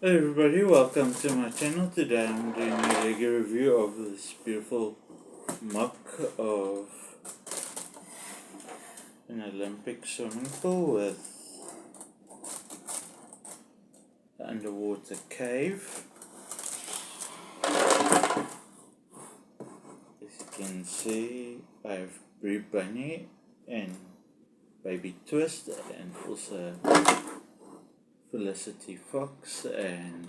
Hey everybody, welcome to my channel. Today I'm doing a regular review of this beautiful mug of an Olympic swimming pool with an underwater cave. As you can see, I have BREE Bunny and Baby Twist and also Felicity Fox and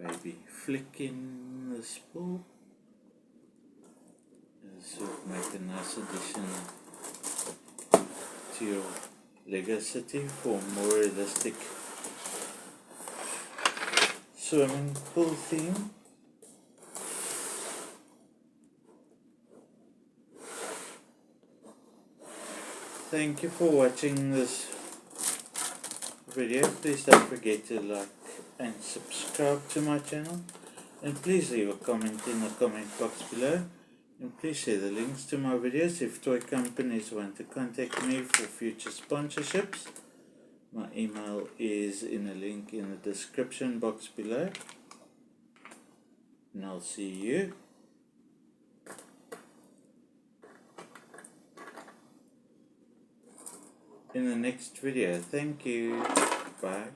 Baby Flick in this pool. This would make a nice addition to your Lego city for more realistic swimming pool theme. Thank you for watching this video. Please don't forget to like and subscribe to my channel, and please leave a comment in the comment box below, and please share the links to my videos if toy companies want to contact me for future sponsorships. My email is in a link in the description box below, and I'll see you in the next video. Thank you. Bye.